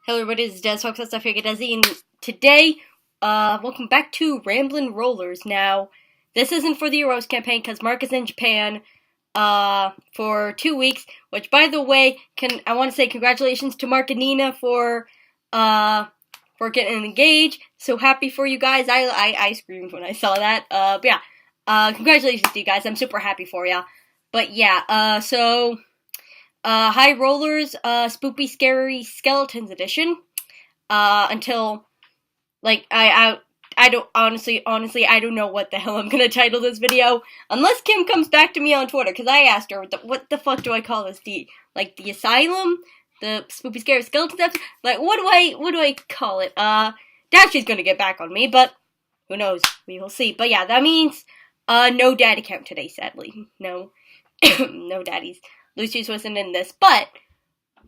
Hello everybody, this is Des Fox, I figured Desi, and today, welcome back to Ramblin' Rollers. Now, this isn't for the Euros campaign, because Mark is in Japan, for 2 weeks, which, by the way, I want to say congratulations to Mark and Nina for getting engaged. So happy for you guys. I screamed when I saw that, but yeah, congratulations to you guys, I'm super happy for ya. But yeah, High Rollers, Spoopy Scary Skeletons Edition. Until, like, I don't, honestly, I don't know what the hell I'm gonna title this video. Unless Kim comes back to me on Twitter, because I asked her, what the fuck do I call this? The Asylum? The Spoopy Scary Skeletons episode? Like, what do I call it? Doubt she's gonna get back on me, but who knows? We will see. But yeah, that means, no daddy count today, sadly. No, no daddies. Lucius wasn't in this, but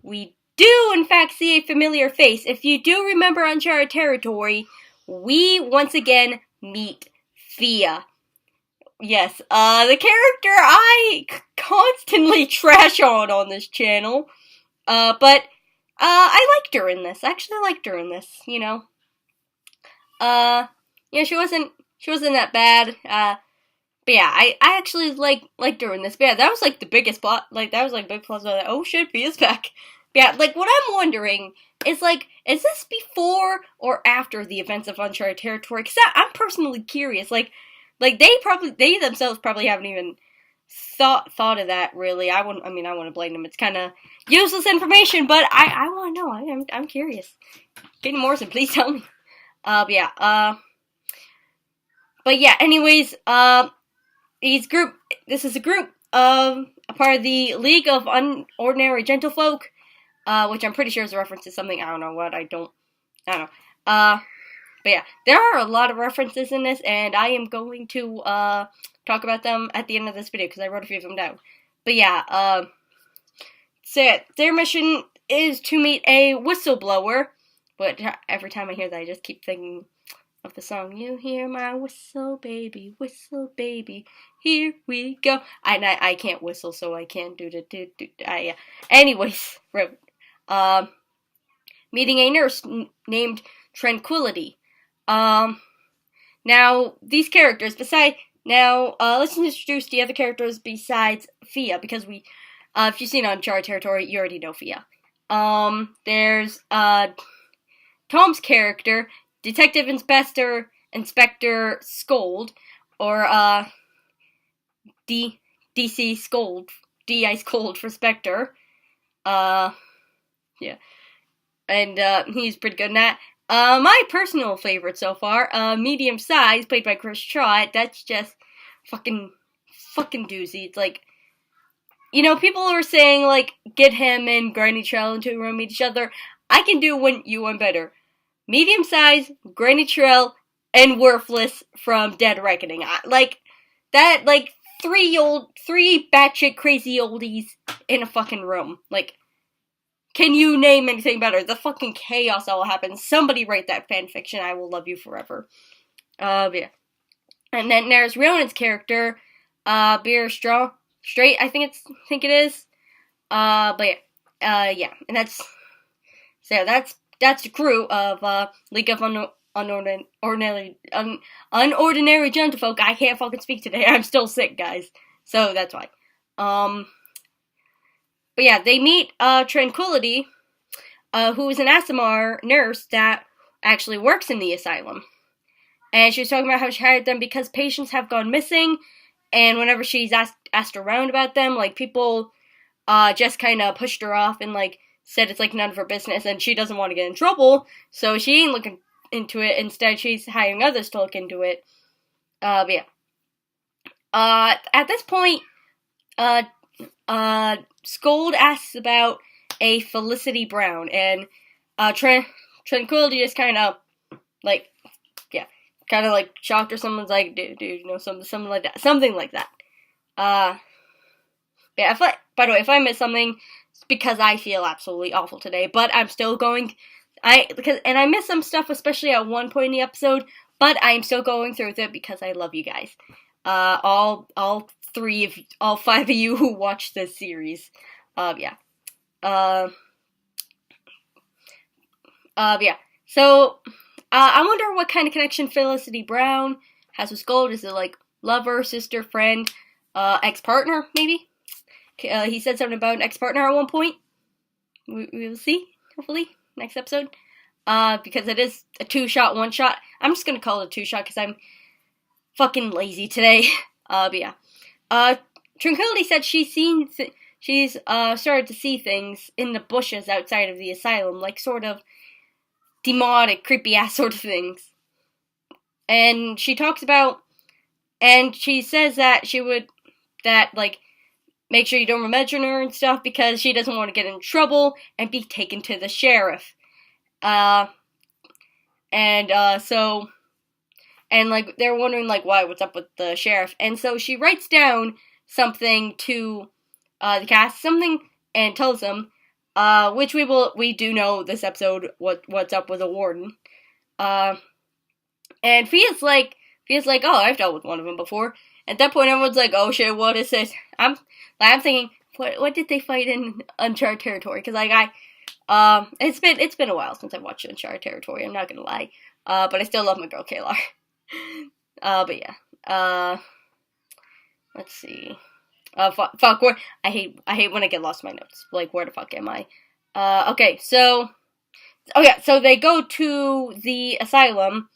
we do, in fact, see a familiar face. If you do remember Uncharted Territory, we once again meet Fia. Yes, the character I constantly trash on this channel, but, I liked her in this. Actually, I liked her in this, you know. Yeah, she wasn't that bad, but yeah, I actually liked her in this. But yeah, that was like the biggest plot. Like, that was like big plus. Like, oh shit, Fia's back. But yeah, like, what I'm wondering is, like, is this before or after the events of Uncharted Territory? Because I'm personally curious. Like they themselves probably haven't even thought of that, really. I wouldn't blame them. It's kind of useless information, but I want to know. I'm curious. Katie Morrison, please tell me. But yeah, anyways, this is a group of a part of the League of Unordinary Gentlefolk, which I'm pretty sure is a reference to something. I don't know. But yeah, there are a lot of references in this, and I am going to talk about them at the end of this video because I wrote a few of them down. But yeah, so their mission is to meet a whistleblower. But every time I hear that, I just keep thinking of the song, "You hear my whistle, baby, here we go." I can't whistle, so I can't do. Anyways, meeting a nurse named Tranquility. Now these characters, let's introduce the other characters besides Fia, because if you've seen Uncharted Territory, you already know Fia. There's Tom's character, Detective Inspector Scold, or DC Scold, D.I. Scold for Spectre. Yeah, and he's pretty good in that. My personal favorite so far, Medium Size, played by Chris Trott. That's just fucking doozy. It's like, you know, people are saying, like, get him and Granny Trell into a room, meet each other. I can do one better. Medium Size, Granny Trell, and Worthless from Dead Reckoning. Three batshit crazy oldies in a fucking room. Like, can you name anything better? The fucking chaos that will happen. Somebody write that fanfiction. I will love you forever. Yeah. And then there's Rionan's character, Beer Straight, I think it is. But yeah. Yeah. And that's the crew of, League of Unordinary Gentlefolk. I can't fucking speak today. I'm still sick, guys. So that's why. But yeah, they meet, Tranquility, who is an Aasimar nurse that actually works in the asylum. And she was talking about how she hired them because patients have gone missing, and whenever she's asked around about them, like, people, just kind of pushed her off and, like, said it's, like, none of her business, and she doesn't want to get in trouble, so she ain't looking into it. Instead, she's hiring others to look into it. But yeah. At this point, Scold asks about a Felicity Brown, and, Tranquility is kind of, like, yeah, kind of, like, shocked, or someone's like, dude, you know, something like that. Something like that. Yeah, by the way, if I miss something, it's because I feel absolutely awful today, but I'm still going, I missed some stuff, especially at one point in the episode, but I'm still going through with it because I love you guys. All 5 of you who watched this series. Yeah. But yeah. So, I wonder what kind of connection Felicity Brown has with Scold. Is it like lover, sister, friend, ex-partner, maybe? He said something about an ex-partner at one point. We will see, hopefully, next episode. Because it is a 2-shot, 1-shot. I'm just gonna call it a 2-shot because I'm fucking lazy today. But yeah. Tranquility said she's started to see things in the bushes outside of the asylum, like sort of demonic, creepy ass sort of things. And she talks about, and she says that make sure you don't mention her and stuff because she doesn't want to get in trouble and be taken to the sheriff. And they're wondering, what's up with the sheriff. And so she writes down something to, the cast, and tells them, which we do know this episode, what's up with the warden. And Fia's like, oh, I've dealt with one of them before. At that point, everyone's like, oh shit, what is this? I'm thinking, what did they fight in Uncharted Territory? Because, it's been a while since I've watched Uncharted Territory, I'm not gonna lie. But I still love my girl, Kaylar. But yeah. Let's see. Fuck, where, I hate when I get lost in my notes. Like, where the fuck am I? Okay, so, so they go to the asylum,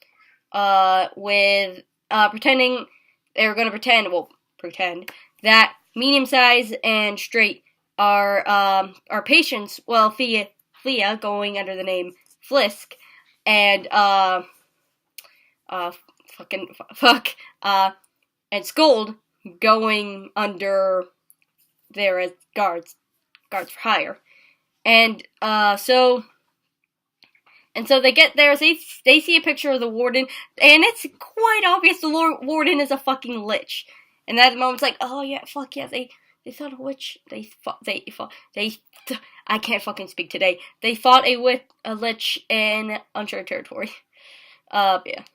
with, pretending, they're gonna pretend that medium size and straight are patients, well, Fia going under the name Flisk, and, and Scold going under there as guards for hire. And, so they get there, they see a picture of the warden, and it's quite obvious the warden is a fucking lich. And at the moment, it's like, oh yeah, fuck yeah, they thought a witch, I can't fucking speak today. They fought a lich in Uncharted Territory. Yeah.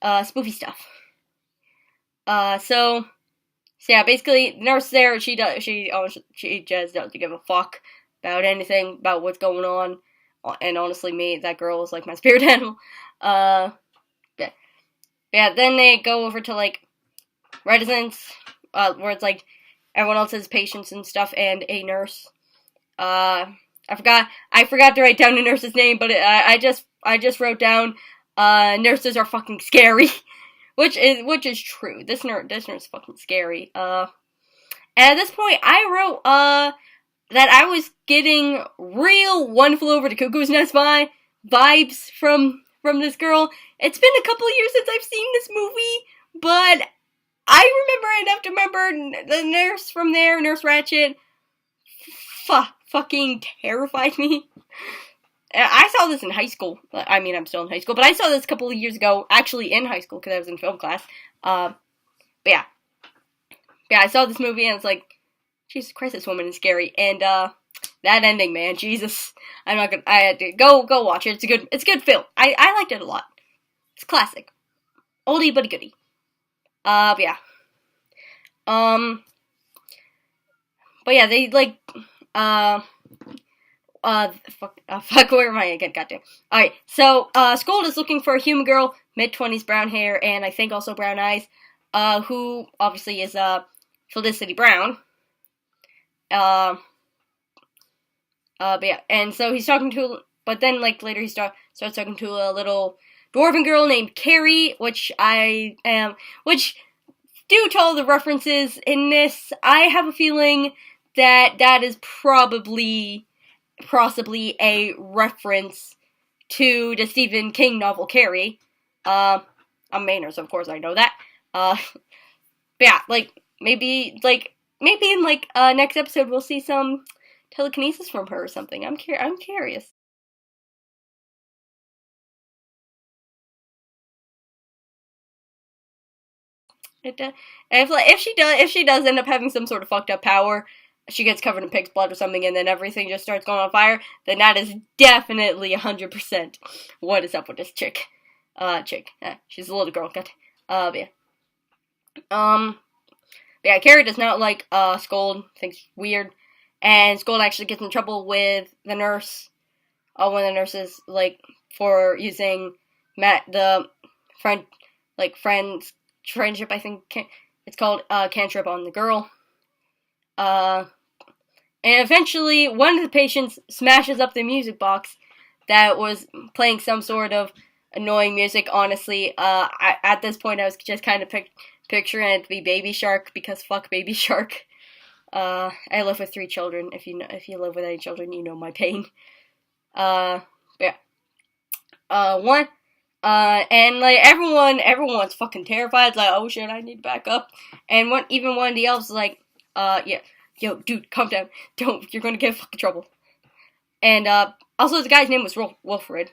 Spoofy stuff. So yeah, basically, the nurse there, she just doesn't give a fuck about anything, about what's going on. And honestly, that girl is like my spirit animal. Yeah, then they go over to, residence, where it's, everyone else has patients and stuff, and a nurse. I forgot to write down the nurse's name, but I just wrote down, nurses are fucking scary. Which is true. This nurse is fucking scary. And at this point, I wrote, that I was getting real One Flew Over the Cuckoo's Nest vibes from this girl. It's been a couple of years since I've seen this movie, but I remember enough to remember the nurse from there, Nurse Ratched, fucking terrified me. I saw this in high school. I mean, I'm still in high school, but I saw this a couple of years ago, actually in high school, because I was in film class. But yeah. Yeah, I saw this movie, and it's like, Jesus Christ, this woman is scary. And, that ending, man, Jesus. I had to go watch it. It's a good film. I liked it a lot. It's classic. Oldie but goodie. But yeah. But yeah, they, fuck, where am I again? Goddamn. Alright, so, Scold is looking for a human girl, mid-20s, brown hair, and I think also brown eyes, who, obviously, is, Felicity Brown. But yeah, and so he's talking to, but then, later he starts talking to a little dwarven girl named Carrie, which due to all the references in this, I have a feeling that is possibly a reference to the Stephen King novel Carrie. I'm Maynard, so of course I know that. But yeah, maybe in next episode we'll see some telekinesis from her or something. I'm curious. If she does end up having some sort of fucked up power, she gets covered in pig's blood or something, and then everything just starts going on fire, then that is definitely 100% what is up with this chick. She's a little girl, yeah. Yeah, Carrie does not like, Scold, thinks weird, and Scold actually gets in trouble with the nurse, one of the nurses, like, for using the friendship, I think it's called, cantrip on the girl. And eventually, one of the patients smashes up the music box that was playing some sort of annoying music. Honestly, at this point, I was just kind of picturing it to be Baby Shark, because fuck Baby Shark. I live with 3 children. If you live with any children, you know my pain. Yeah. And like everyone's fucking terrified. It's like, oh shit, I need to back up. And even one of the elves is like, yeah, yo, dude, calm down. You're gonna get in fucking trouble. And also the guy's name was Wilfred.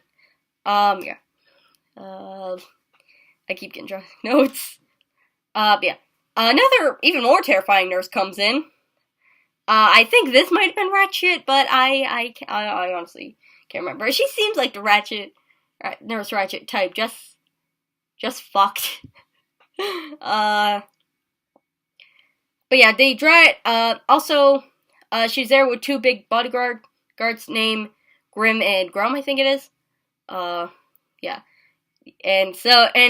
Yeah. I keep getting drunk. Notes. Yeah. Another even more terrifying nurse comes in. I think this might have been Ratchet, but I honestly can't remember. She seems like the Nurse Ratchet type, just fucked. But yeah, they drag. Also, she's there with 2 big bodyguards named Grim and Grum, I think it is. Yeah. And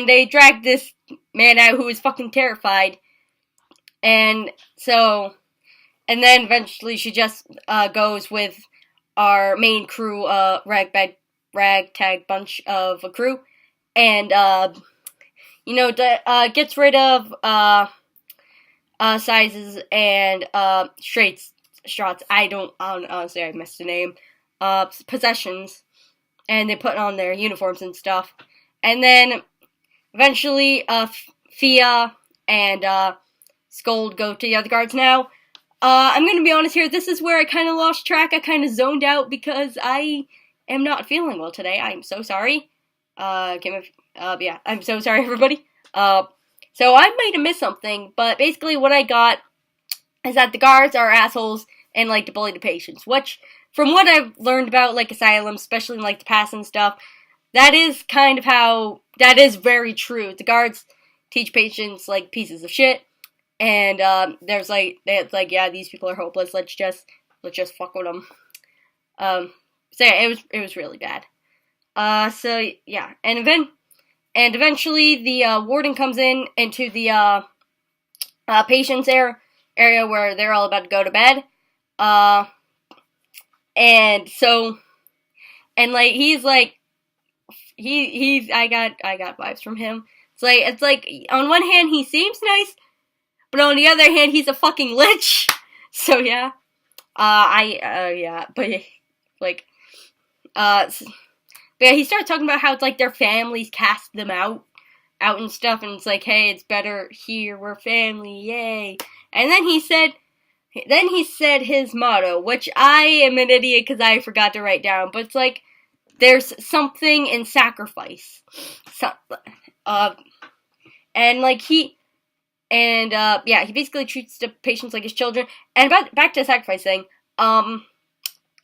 they drag this man out who is fucking terrified. And then eventually she just goes with our main crew, ragtag bunch of a crew, and gets rid of sizes and straight shots. Honestly, I missed the name. Possessions, and they put on their uniforms and stuff. And then eventually, Fia and Scold go to the other guards now. I'm gonna be honest here, this is where I kind of lost track. I kind of zoned out because I am not feeling well today. I'm so sorry. Yeah, I'm so sorry, everybody. So I might have missed something, but basically what I got is that the guards are assholes and like to bully the patients, which, from what I've learned about, like, asylums, especially in, like, the past and stuff, that is very true. The guards teach patients, like, pieces of shit. And it's like, yeah, these people are hopeless. Let's just fuck with them. So yeah, it was really bad. So yeah, and eventually the warden comes into the patients area where they're all about to go to bed. And like he's like I got vibes from him. It's like on one hand he seems nice, but on the other hand, he's a fucking lich. So yeah, yeah, but yeah, he started talking about how it's like their families cast them out and stuff, and it's like, hey, it's better here, we're family, yay. And then he said his motto, which I am an idiot because I forgot to write down, but it's like, there's something in sacrifice. And like yeah, he basically treats the patients like his children. And back to the sacrifice thing,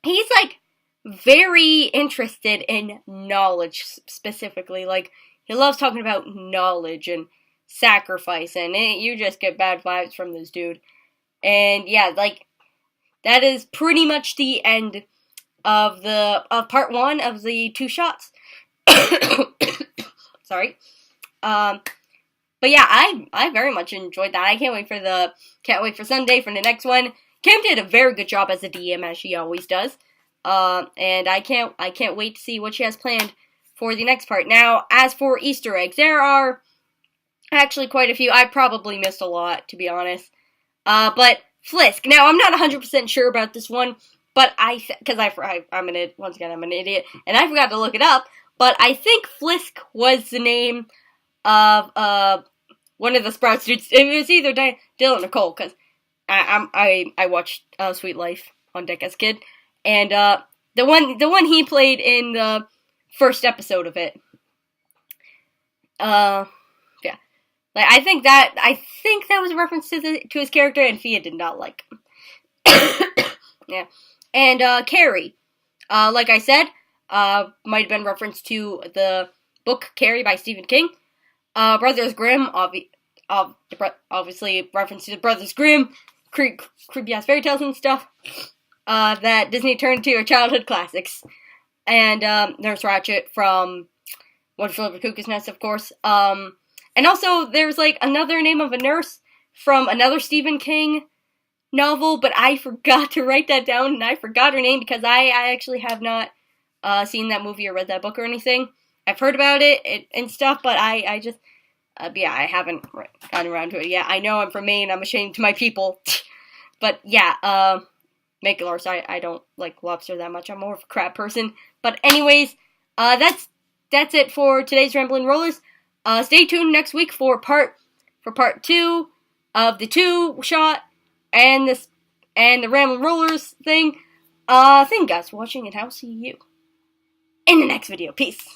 he's like very interested in knowledge specifically. Like, he loves talking about knowledge and sacrifice, and you just get bad vibes from this dude. And yeah, like, that is pretty much the end of part 1 of the 2 shots. Sorry. But yeah, I very much enjoyed that. I can't wait for Sunday for the next one. Kim did a very good job as a DM, as she always does. And I can't wait to see what she has planned for the next part. Now, as for Easter eggs, there are actually quite a few. I probably missed a lot, to be honest. But Flisk. Now, I'm not 100% sure about this one, but because I'm an idiot, and I forgot to look it up. But I think Flisk was the name of one of the Sprouts dudes. It was either Dylan or Cole, because I watched Sweet Life on deck as a kid, and the one he played in the first episode of it. Yeah, like I think that was a reference to his character, and Fia did not like him. Yeah, and Carrie, like I said, might have been reference to the book Carrie by Stephen King. Brothers Grimm, obviously reference to the Brothers Grimm, creepy ass fairy tales and stuff, that Disney turned to are childhood classics. and Nurse Ratched from One Flew Over the Cuckoo's Nest, of course. And also there's like another name of a nurse from another Stephen King novel, but I forgot to write that down, and I forgot her name because I actually have not seen that movie or read that book or anything. I've heard about it and stuff, but I just, yeah, I haven't gotten around to it yet. I know I'm from Maine, I'm ashamed to my people. But yeah, make it worse, I don't like lobster that much, I'm more of a crab person. But anyways, that's it for today's Ramblin' Rollers. Stay tuned next week for part 2 of the 2-shot and the Ramblin' Rollers thing. Thank you guys for watching, and I'll see you in the next video. Peace.